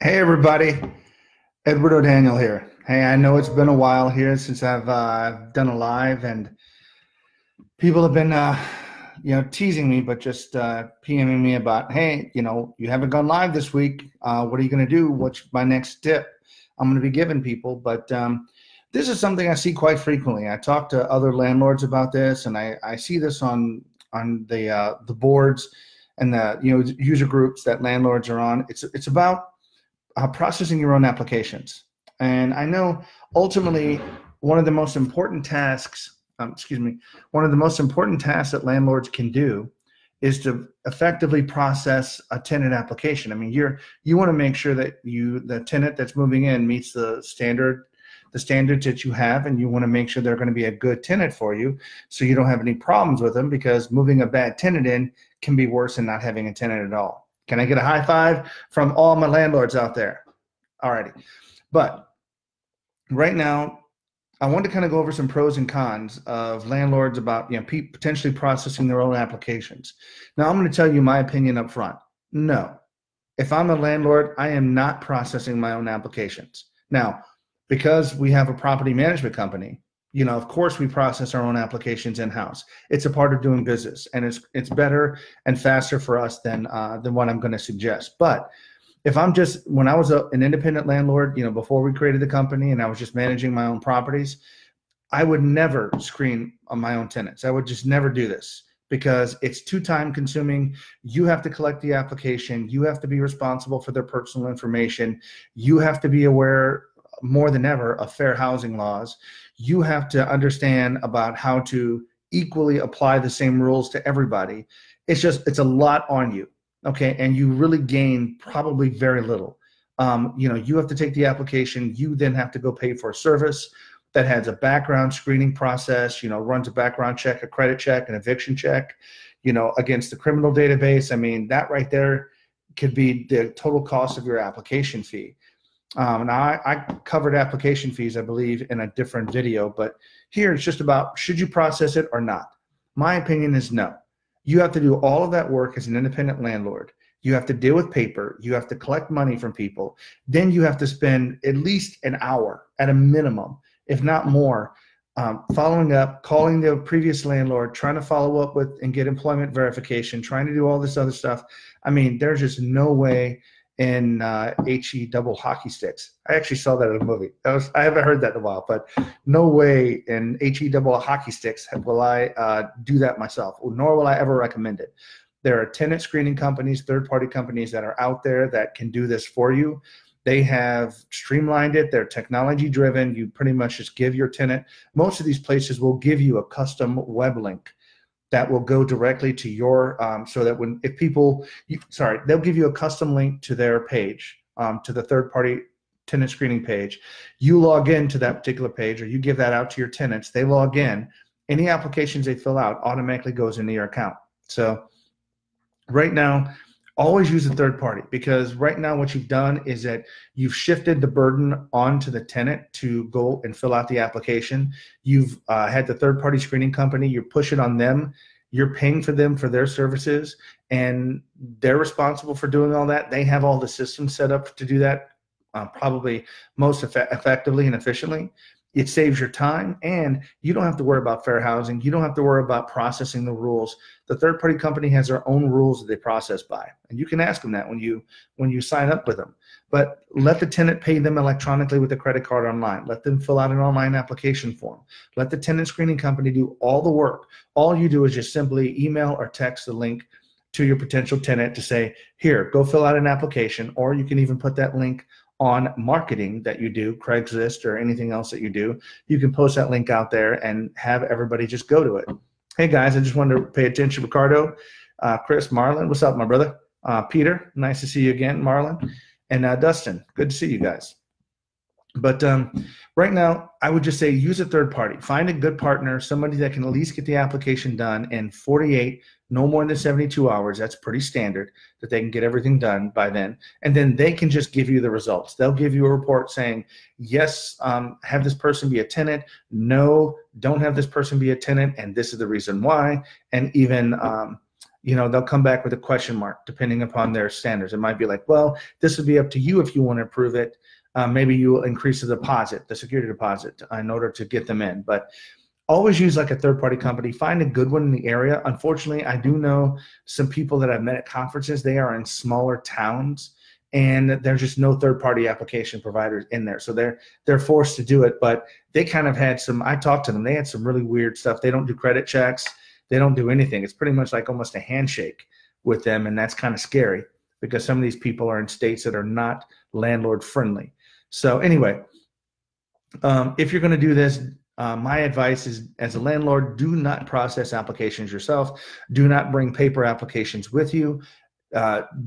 Hey everybody, Edward O'Daniel here. Hey, I know it's been a while here since I've done a live, and people have been, teasing me, but just PMing me about, hey, you haven't gone live this week. What are you going to do? What's my next tip I'm going to be giving people? But this is something I see quite frequently. I talk to other landlords about this, and I see this on the boards and the user groups that landlords are on. It's about processing your own applications. And I know ultimately one of the most important tasks, one of the most important tasks that landlords can do is to effectively process a tenant application. I mean, you want to make sure that the tenant that's moving in meets the standards that you have, and you want to make sure they're going to be a good tenant for you, so you don't have any problems with them, because moving a bad tenant in can be worse than not having a tenant at all. Can I get a high five from all my landlords out there? Alrighty. But right now, I want to kind of go over some pros and cons of landlords about potentially processing their own applications. Now, I'm going to tell you my opinion up front. No. If I'm a landlord, I am not processing my own applications. Now, because we have a property management company, of course we process our own applications in-house. It's a part of doing business, and it's better and faster for us than what I'm going to suggest. But if when I was an independent landlord, before we created the company and I was just managing my own properties, I would never screen on my own tenants. I would just never do this, because it's too time consuming. You have to collect the application. You have to be responsible for their personal information. You have to be aware more than ever of fair housing laws. You have to understand about how to equally apply the same rules to everybody. It's a lot on you. Okay. And you really gain probably very little. You have to take the application. You then have to go pay for a service that has a background screening process, runs a background check, a credit check, an eviction check, against the criminal database. I mean, that right there could be the total cost of your application fee. And I covered application fees, I believe, in a different video, but here it's just about, should you process it or not? My opinion is no. You have to do all of that work as an independent landlord. You have to deal with paper. You have to collect money from people. Then you have to spend at least an hour at a minimum, if not more, following up, calling the previous landlord, trying to follow up with and get employment verification, trying to do all this other stuff. I mean, there's just no way in HE double hockey sticks. I actually saw that in a movie. I haven't heard that in a while, but no way in HE double hockey sticks will I do that myself, nor will I ever recommend it. There are tenant screening companies, third-party companies that are out there that can do this for you. They have streamlined it. They're technology driven. You pretty much just give your tenant, most of these places will give you a custom web link that will go directly to your, so that they'll give you a custom link to their page, to the third-party tenant screening page. You log in to that particular page, or you give that out to your tenants. They log in. Any applications they fill out automatically goes into your account. So right now, always use a third party, because right now what you've done is that you've shifted the burden onto the tenant to go and fill out the application. You've had the third party screening company, you're pushing on them, you're paying for them for their services, and they're responsible for doing all that. They have all the systems set up to do that probably most effectively and efficiently. It saves your time, and you don't have to worry about fair housing. You don't have to worry about processing the rules. The third-party company has their own rules that they process by, and you can ask them that when you sign up with them. But let the tenant pay them electronically with a credit card online. Let them fill out an online application form. Let the tenant screening company do all the work. All you do is just simply email or text the link to your potential tenant to say, here, go fill out an application, or you can even put that link on marketing that you do, Craigslist or anything else that you do. You can post that link out there and have everybody just go to it. Hey guys, I just wanted to pay attention. Ricardo, Chris, Marlon, what's up, my brother? Peter, nice to see you again, Marlon. And Dustin, good to see you guys. But right now, I would just say use a third party. Find a good partner, somebody that can at least get the application done in 48, no more than 72 hours. That's pretty standard, that they can get everything done by then. And then they can just give you the results. They'll give you a report saying, yes, have this person be a tenant. No, don't have this person be a tenant, and this is the reason why. And even they'll come back with a question mark depending upon their standards. It might be like, well, this would be up to you if you want to approve it. Maybe you will increase the deposit, the security deposit, in order to get them in. But always use like a third-party company. Find a good one in the area. Unfortunately, I do know some people that I've met at conferences. They are in smaller towns, and there's just no third-party application providers in there. So they're forced to do it. But they kind of had some. I talked to them. They had some really weird stuff. They don't do credit checks. They don't do anything. It's pretty much like almost a handshake with them, and that's kind of scary because some of these people are in states that are not landlord friendly. So anyway, if you're going to do this, my advice is, as a landlord, do not process applications yourself. Do not bring paper applications with you.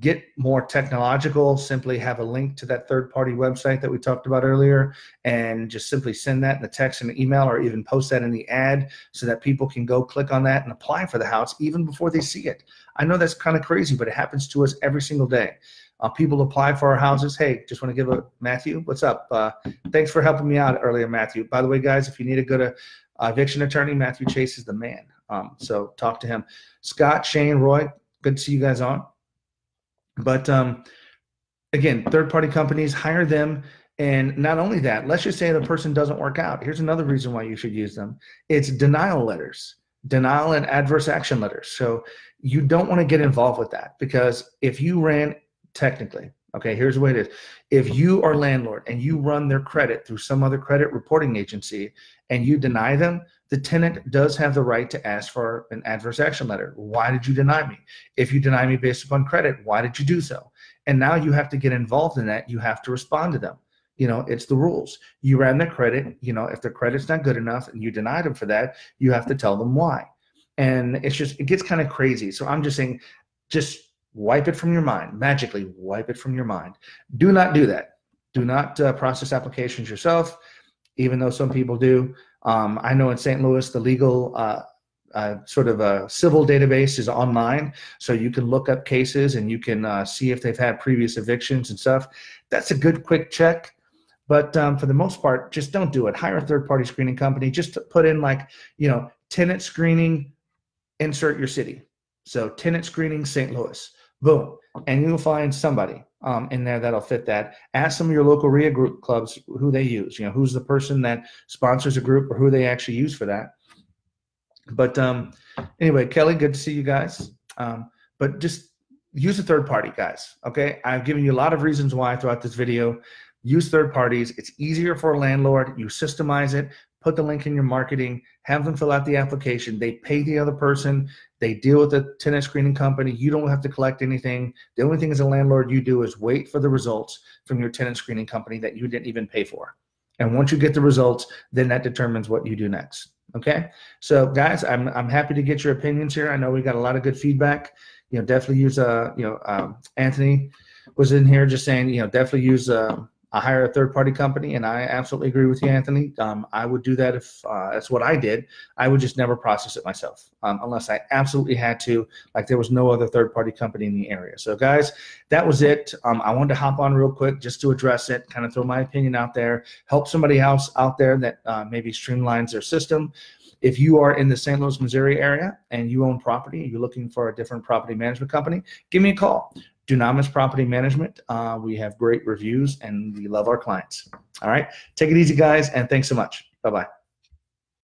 Get more technological. Simply have a link to that third-party website that we talked about earlier, and just simply send that in a text and an email, or even post that in the ad so that people can go click on that and apply for the house even before they see it. I know that's kind of crazy, but it happens to us every single day. People apply for our houses. Hey, just want to give Matthew, what's up? Thanks for helping me out earlier, Matthew. By the way, guys, if you need a good eviction attorney, Matthew Chase is the man. So talk to him. Scott, Shane, Roy, good to see you guys on. But again, third-party companies, hire them. And not only that, let's just say the person doesn't work out. Here's another reason why you should use them. It's denial letters, denial and adverse action letters. So you don't want to get involved with that, because if you ran technically, okay, here's the way it is. If you are a landlord and you run their credit through some other credit reporting agency and you deny them, the tenant does have the right to ask for an adverse action letter. Why did you deny me? If you deny me based upon credit, why did you do so? And now you have to get involved in that. You have to respond to them. It's the rules. You ran their credit. If their credit's not good enough and you denied them for that, you have to tell them why. And it gets kind of crazy. So I'm just saying, just wipe it from your mind. Magically wipe it from your mind. Do not do that. Do not process applications yourself, even though some people do. I know in St. Louis, the legal sort of a civil database is online, so you can look up cases and you can see if they've had previous evictions and stuff. That's a good quick check. But for the most part, just don't do it. Hire a third-party screening company. Just to put in like, tenant screening, insert your city. So tenant screening, St. Louis. Boom. And you'll find somebody in there that'll fit that. Ask some of your local RIA group clubs who they use. Who's the person that sponsors a group or who they actually use for that. But anyway, Kelly, good to see you guys. But just use a third party, guys. Okay. I've given you a lot of reasons why throughout this video. Use third parties. It's easier for a landlord. You systemize it. Put the link in your marketing, have them fill out the application. They pay the other person. They deal with the tenant screening company. You don't have to collect anything. The only thing as a landlord you do is wait for the results from your tenant screening company that you didn't even pay for. And once you get the results, then that determines what you do next. Okay. So guys, I'm happy to get your opinions here. I know we got a lot of good feedback. Definitely use Anthony was in here just saying, definitely use hire a third-party company, and I absolutely agree with you, Anthony. I would do that if that's what I did. I would just never process it myself unless I absolutely had to, like there was no other third-party company in the area. So, guys, that was it. I wanted to hop on real quick just to address it, kind of throw my opinion out there, help somebody else out there that maybe streamlines their system. If you are in the St. Louis, Missouri area and you own property, you're looking for a different property management company, give me a call. Dunamis Property Management. We have great reviews and we love our clients. All right. Take it easy, guys, and thanks so much. Bye-bye.